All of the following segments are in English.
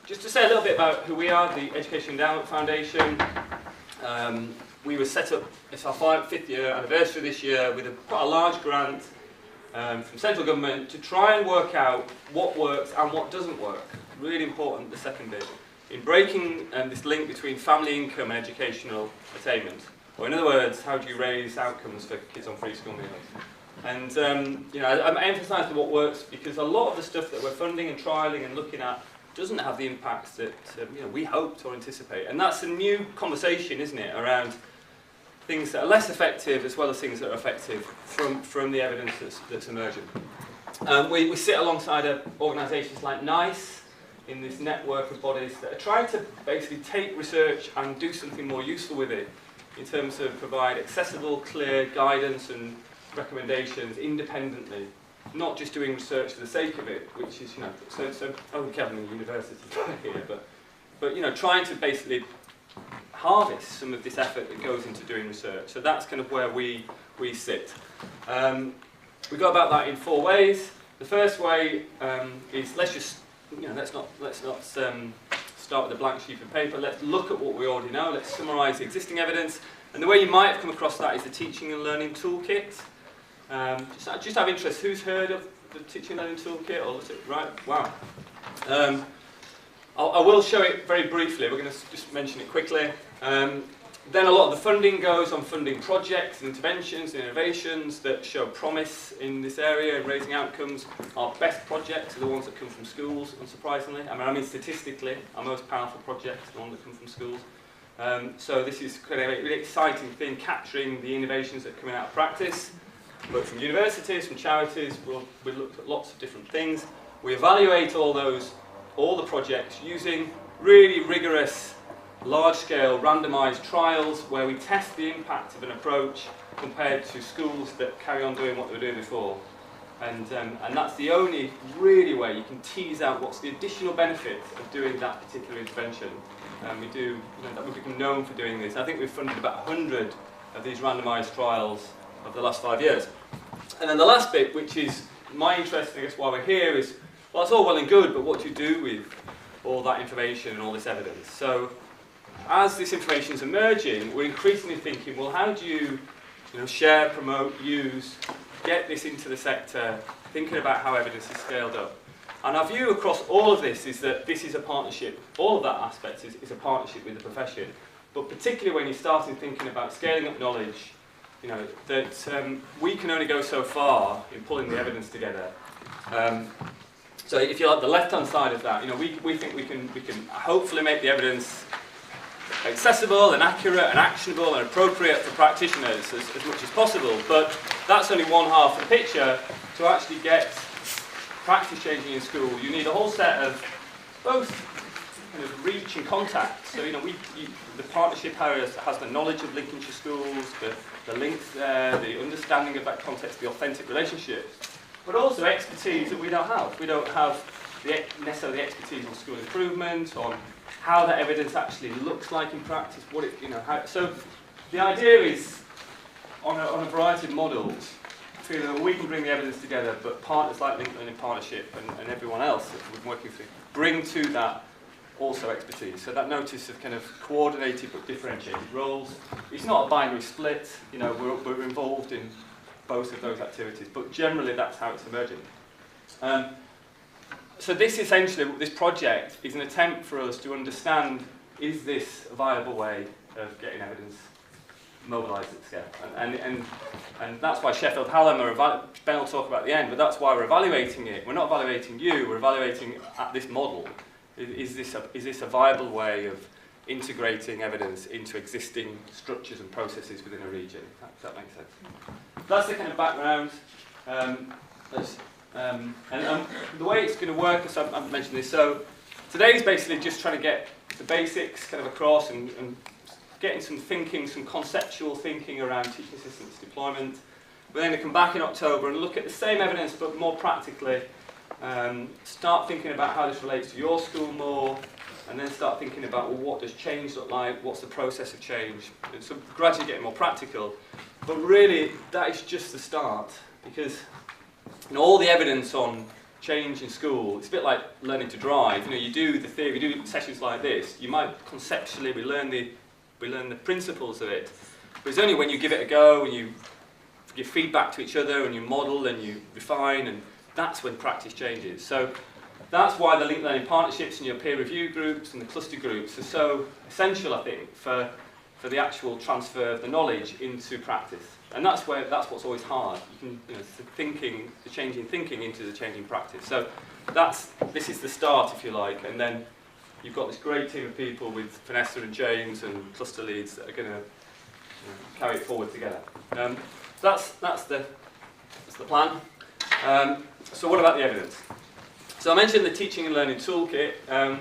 just to say a little bit about who we are, the Education Endowment Foundation. We were set up, it's our 5th year anniversary this year, with quite a large grant from central government to try and work out what works and what doesn't work. Really important, the second bit, in breaking this link between family income and educational attainment. Or in other words, how do you raise outcomes for kids on free school meals? And you know, I'm emphasising what works because a lot of the stuff that we're funding and trialling and looking at doesn't have the impacts that you know, we hoped or anticipate. And that's a new conversation, isn't it, around things that are less effective as well as things that are effective from the evidence that's emerging. We sit alongside organisations like NICE in this network of bodies that are trying to basically take research and do something more useful with it in terms of provide accessible, clear guidance and recommendations independently, not just doing research for the sake of it, which is, you know, so Kevin in the university here, but you know, trying to basically harvest some of this effort that goes into doing research. So that's kind of where we sit. We go about that in 4 ways. The first way is let's not start with a blank sheet of paper. Let's look at what we already know. Let's summarise the existing evidence. And the way you might have come across that is the Teaching and Learning Toolkit. Just out of interest, who's heard of the Teaching and Learning Toolkit? Or is it, right? Wow. I will show it very briefly. We're going to just mention it quickly. Then a lot of the funding goes on funding projects and interventions and innovations that show promise in this area and raising outcomes. Our best projects are the ones that come from schools, unsurprisingly. I mean statistically, our most powerful projects are the ones that come from schools. So this is kind of a really exciting thing, capturing the innovations that are coming out of practice. But from universities, from charities, we looked at lots of different things. We evaluate all the projects using really rigorous, large-scale randomised trials where we test the impact of an approach compared to schools that carry on doing what they were doing before. And that's the only really way you can tease out what's the additional benefit of doing that particular intervention. We've become known for doing this. I think we've funded about 100 of these randomised trials of the last 5 years. And then the last bit, which is my interest, I guess, while we're here, is, well, it's all well and good, but what do you do with all that information and all this evidence? So, as this information is emerging, we're increasingly thinking, well, how do you share, promote, use, get this into the sector, thinking about how evidence is scaled up. And our view across all of this is that this is a partnership, all of that aspect is a partnership with the profession, but particularly when you're starting thinking about scaling up knowledge, that we can only go so far in pulling the evidence together. So if you like the left-hand side of that, we think we can hopefully make the evidence accessible and accurate and actionable and appropriate for practitioners as much as possible. But that's only one half of the picture. To actually get practice changing in school, you need a whole set of both kind of reach and contact. So the partnership has the knowledge of Lincolnshire schools, the links there, the understanding of that context, the authentic relationships, but also expertise that we don't have. We don't have necessarily the expertise on school improvement, on how that evidence actually looks like in practice, so the idea is, on a variety of models, feeling that we can bring the evidence together, but partners like Lincoln Learning Partnership and everyone else that we've been working through bring to that also expertise. So that notice of kind of coordinated but differentiated roles. It's not a binary split, we're involved in both of those activities, but generally that's how it's emerging. So this project is an attempt for us to understand, is this a viable way of getting evidence mobilised at scale? And that's why Sheffield Hallam Ben will talk about at the end, but that's why we're evaluating it. We're not evaluating you, we're evaluating at this model. Is this a viable way of integrating evidence into existing structures and processes within a region? Does that make sense? That's the kind of background. And the way it's going to work, as I've mentioned this, so today is basically just trying to get the basics kind of across and getting some thinking, some conceptual thinking around teaching assistance deployment. We're then going to come back in October and look at the same evidence but more practically, start thinking about how this relates to your school more, and then start thinking about, well, what does change look like, what's the process of change, and so gradually getting more practical. But really, that is just the start, because all the evidence on change in school, it's a bit like learning to drive. You know, you do the theory, you do sessions like this, you might conceptually, we learn the principles of it, but it's only when you give it a go and you give feedback to each other and you model and you refine, and that's when practice changes. So that's why the linked learning partnerships and your peer review groups and the cluster groups are so essential, I think, for the actual transfer of the knowledge into practice. And that's what's always hard. You can, the changing thinking into the changing practice. So this is the start, if you like, and then you've got this great team of people with Vanessa and James and cluster leads that are going to carry it forward together. So that's the plan. So what about the evidence? So I mentioned the Teaching and Learning Toolkit. I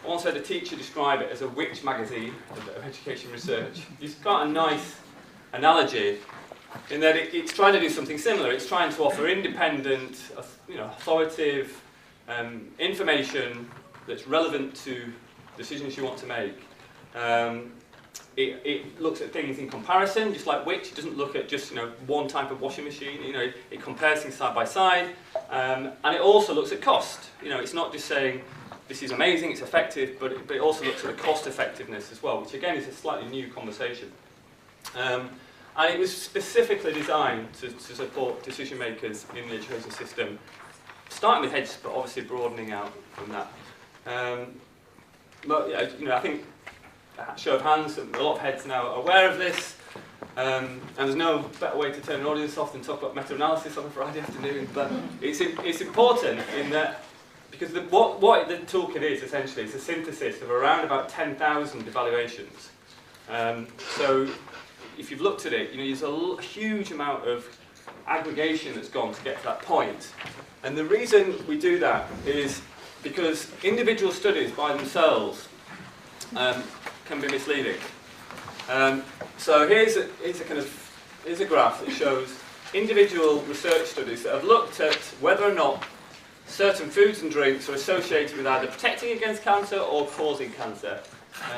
once heard a teacher describe it as a witch magazine of education research. It's got a nice analogy in that it's trying to do something similar. It's trying to offer independent, authoritative information that's relevant to decisions you want to make. It looks at things in comparison, just like Witch. It doesn't look at just one type of washing machine. It compares things side by side, and it also looks at cost. It's not just saying this is amazing, it's effective, but it also looks at the cost effectiveness as well, which again is a slightly new conversation. And it was specifically designed to support decision makers in the education system, starting with heads, but obviously broadening out from that. But I think, show of hands, a lot of heads now are aware of this, and there's no better way to turn an audience off than talk about meta-analysis on a Friday afternoon. But it's important in that, because what the toolkit is essentially is a synthesis of around about 10,000 evaluations. So if you've looked at it, there's a huge amount of aggregation that's gone to get to that point. And the reason we do that is because individual studies by themselves can be misleading. So here's a graph that shows individual research studies that have looked at whether or not certain foods and drinks are associated with either protecting against cancer or causing cancer.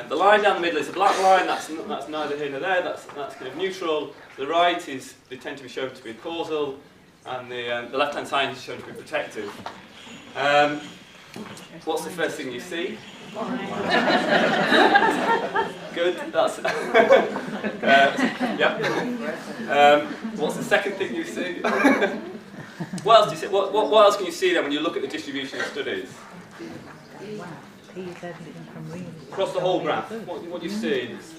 The line down the middle is a black line. That's neither here nor there. That's kind of neutral. The right is they tend to be shown to be causal, and the left-hand side is shown to be protective. What's the first thing you see? Good. That's yeah. What's the second thing you see? What else do you see? What else can you see then when you look at the distribution of studies? Across the whole graph, what do you see? It's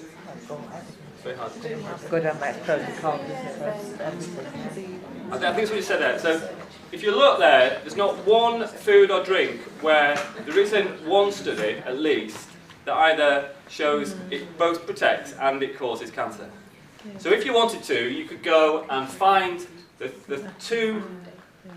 very hard to see. Good on that protocol. I think that's what you said there. So if you look there, there's not one food or drink where there isn't one study, at least, that either shows it both protects and it causes cancer. So if you wanted to, you could go and find the two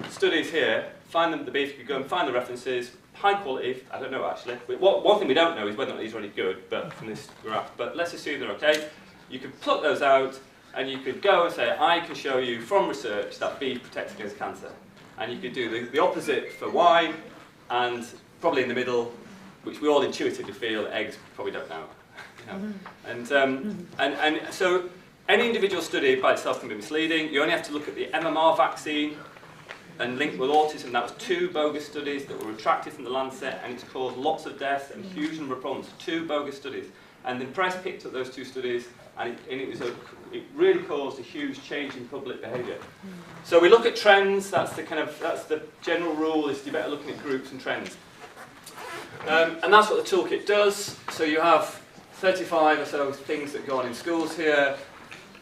studies here, find them at the beef, you could go and find the references, high quality, I don't know actually. One thing we don't know is whether or not these are any good, but from this graph, but let's assume they're okay. You could pluck those out, and you could go and say, I can show you from research that beef protects against cancer. And you could do the opposite for wine, and probably in the middle, which we all intuitively feel, eggs probably don't know. And so any individual study by itself can be misleading. You only have to look at the MMR vaccine and linked with autism. That was 2 bogus studies that were retracted from the Lancet, and it's caused lots of deaths and huge number of problems. 2 bogus studies. And the press picked up those 2 studies, and it really caused a huge change in public behaviour. So we look at trends. That's the general rule. Is you're better looking at groups and trends. And that's what the toolkit does. So you have 35 or so things that go on in schools here.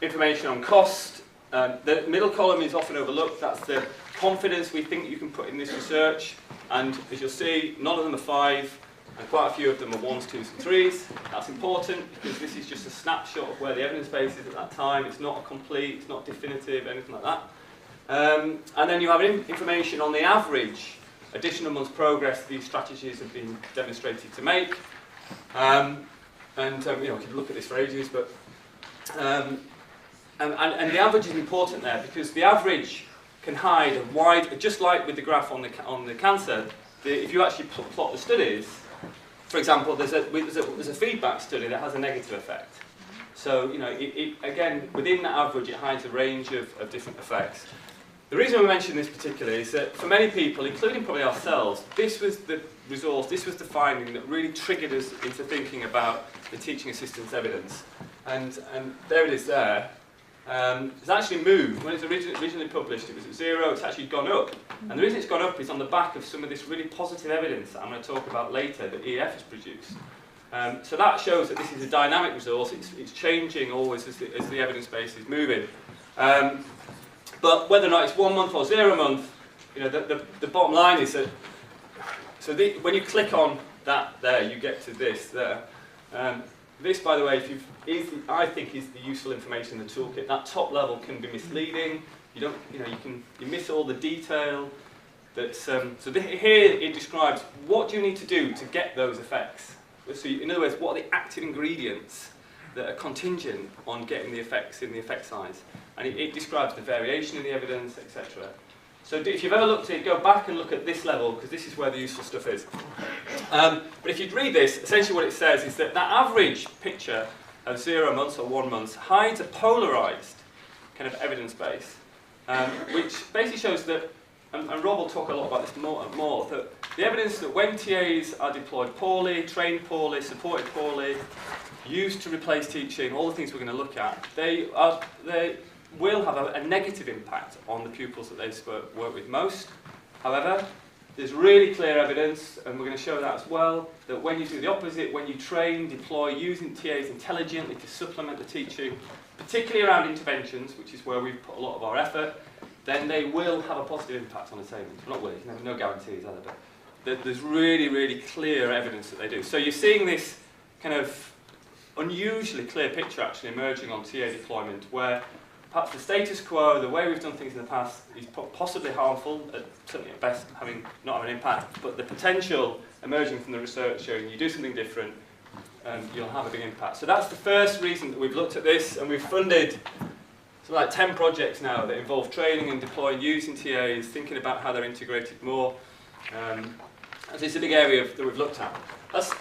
Information on cost. The middle column is often overlooked. That's the confidence we think you can put in this research. And as you'll see, none of them are 5. And quite a few of them are 1s, 2s and 3s. That's important because this is just a snapshot of where the evidence base is at that time. It's not a complete, it's not definitive, anything like that. And then you have information on the average additional months progress these strategies have been demonstrated to make. We could look at this for ages, but and the average is important there because the average can hide a wide, just like with the graph on the cancer. If you actually plot the studies, for example, there's a feedback study that has a negative effect. So again, within that average, it hides a range of different effects. The reason we mention this particularly is that for many people, including probably ourselves, this was the resource, this was the finding that really triggered us into thinking about the teaching assistant's evidence. And there it is there. It's actually moved. When it's originally published, it was at 0, it's actually gone up. And the reason it's gone up is on the back of some of this really positive evidence that I'm going to talk about later that EF has produced. So that shows that this is a dynamic resource, it's changing always as the evidence base is moving. But whether or not it's 1 month or 0 month, you know, the bottom line is that, when you click on that there, you get to this there. This, by the way, I think is the useful information in the toolkit. That top level can be misleading. You miss all the detail. Here it describes what do you need to do to get those effects. So in other words, what are the active ingredients that are contingent on getting the effects in the effect size? And it describes the variation in the evidence, etc. So if you've ever looked at it, go back and look at this level, because this is where the useful stuff is. But if you'd read this, essentially what it says is that average picture of 0 months or 1 month hides a polarised kind of evidence base, which basically shows that, and Rob will talk a lot about this more, that the evidence that when TAs are deployed poorly, trained poorly, supported poorly, used to replace teaching, all the things we're going to look at, they will have a negative impact on the pupils that they work with most. However, there's really clear evidence, and we're going to show that as well, that when you do the opposite, when you train, deploy, using TAs intelligently to supplement the teaching, particularly around interventions, which is where we've put a lot of our effort, then they will have a positive impact on attainment. Well, not will, there's no guarantees either, but there's really, really clear evidence that they do. So you're seeing this kind of unusually clear picture actually emerging on TA deployment, where perhaps the status quo, the way we've done things in the past, is possibly harmful, certainly at best not having an impact, but the potential emerging from the research showing you do something different, you'll have a big impact. So that's the first reason that we've looked at this, and we've funded something like 10 projects now that involve training and deploying using TAs, thinking about how they're integrated more. And it's a big area that we've looked at.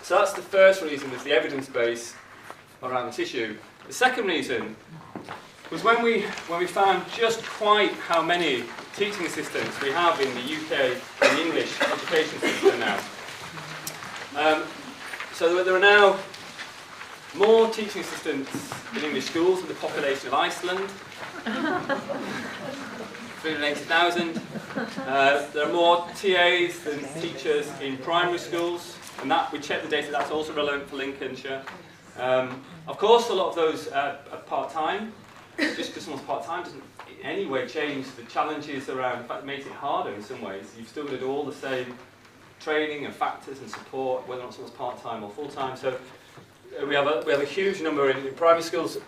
So that's the first reason, was the evidence base around this issue. The second reason was when we found just quite how many teaching assistants we have in the UK in the English education system now. So there are now more teaching assistants in English schools than the population of Iceland. 380,000. There are more TAs than teachers in primary schools, and that we checked the data, that's also relevant for Lincolnshire. Of course, a lot of those are part-time. Just because someone's part-time doesn't in any way change the challenges around, in fact it makes it harder in some ways. You've still got to do all the same training and factors and support, whether or not someone's part-time or full-time. So we have a huge number in primary schools.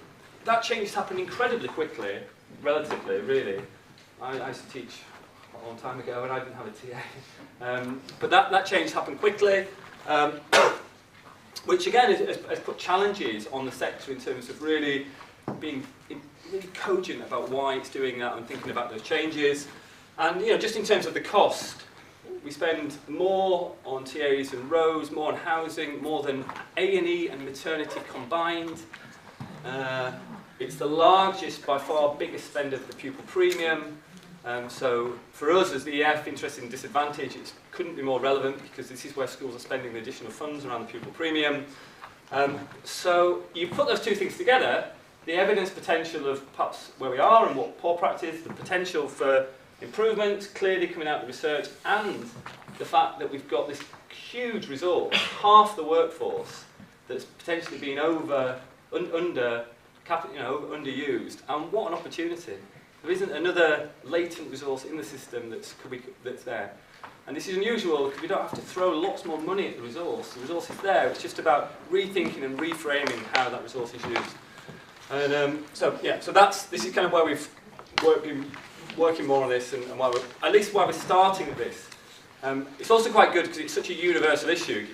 That change has happened incredibly quickly, relatively, really. I used to teach a long time ago and I didn't have a TA. But that change happened quickly, which again has put challenges on the sector in terms of really being really cogent about why it's doing that and thinking about those changes. And just in terms of the cost, we spend more on TAs and rows, more on housing, more than A&E and maternity combined. It's the largest, by far biggest spend of the pupil premium. So for us as the EF interested in disadvantage, it couldn't be more relevant because this is where schools are spending the additional funds around the pupil premium. So you put those two things together, the evidence potential of perhaps where we are and what poor practice, the potential for improvement clearly coming out of the research, and the fact that we've got this huge resource, half the workforce, that's potentially been underused, and what an opportunity. There isn't another latent resource in the system that's there. And this is unusual because we don't have to throw lots more money at the resource. The resource is there, it's just about rethinking and reframing how that resource is used. And so this is kind of why we've been working more on this, and why we're starting with this. It's also quite good because it's such a universal issue.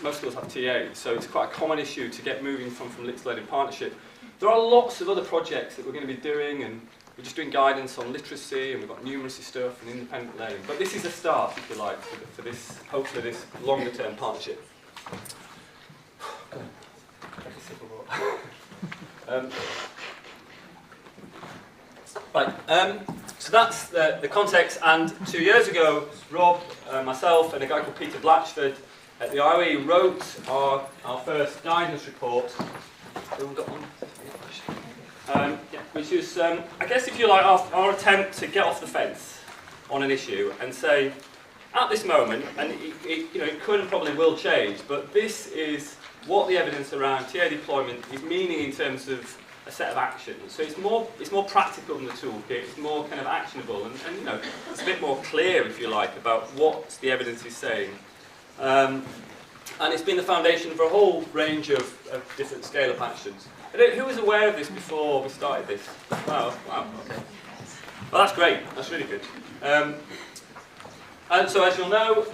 Most schools have TAs, so it's quite a common issue to get moving from Lit Learning Partnership. There are lots of other projects that we're going to be doing, and we're just doing guidance on literacy, and we've got numeracy stuff and independent learning. But this is a start, if you like, for this, hopefully this longer-term partnership. So that's the context, and 2 years ago, Rob, myself, and a guy called Peter Blatchford at the IOE wrote our first guidance report. Everyone got one? Yeah, which is, I guess, if you like, our attempt to get off the fence on an issue and say, at this moment, and it could and probably will change, but this is what the evidence around TA deployment is meaning in terms of a set of actions. So it's more practical than the toolkit. It's more kind of actionable, and it's a bit more clear, if you like, about what the evidence is saying. And it's been the foundation for a whole range of different scale-up actions. Who was aware of this before we started this? Wow, okay. Well, that's great. That's really good. And so, as you'll know,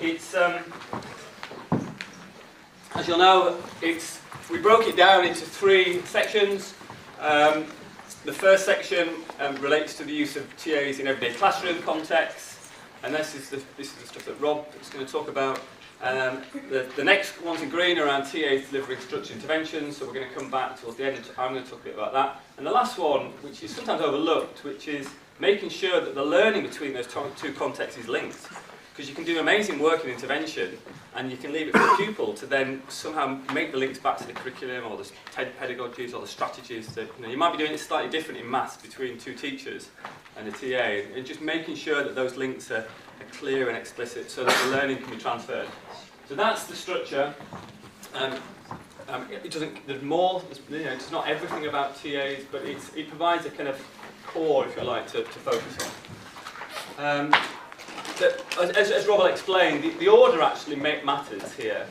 we broke it down into 3 sections. The first section relates to the use of TAs in everyday classroom contexts, and this is the stuff that Rob is going to talk about. The next one's in green around TAs delivering structured interventions, so we're going to come back towards the end. I'm going to talk a bit about that. And the last one, which is sometimes overlooked, which is making sure that the learning between those 2 contexts is linked. Because you can do amazing work in intervention, and you can leave it for the pupil to then somehow make the links back to the curriculum or the pedagogies or the strategies that you might be doing it slightly different in maths between 2 teachers and a TA, and just making sure that those links are clear and explicit so that the learning can be transferred. So that's the structure. There's more. It's not everything about TAs, but it provides a kind of core, if you like, to focus on. As Rob will explain, the order actually matters here.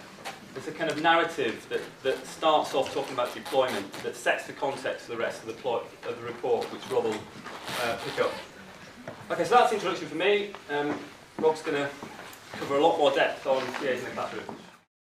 It's a kind of narrative that starts off talking about deployment, that sets the context for the rest of the report, which Rob will pick up. Okay, so that's the introduction for me. Rob's going to cover a lot more depth on TAs in the classroom.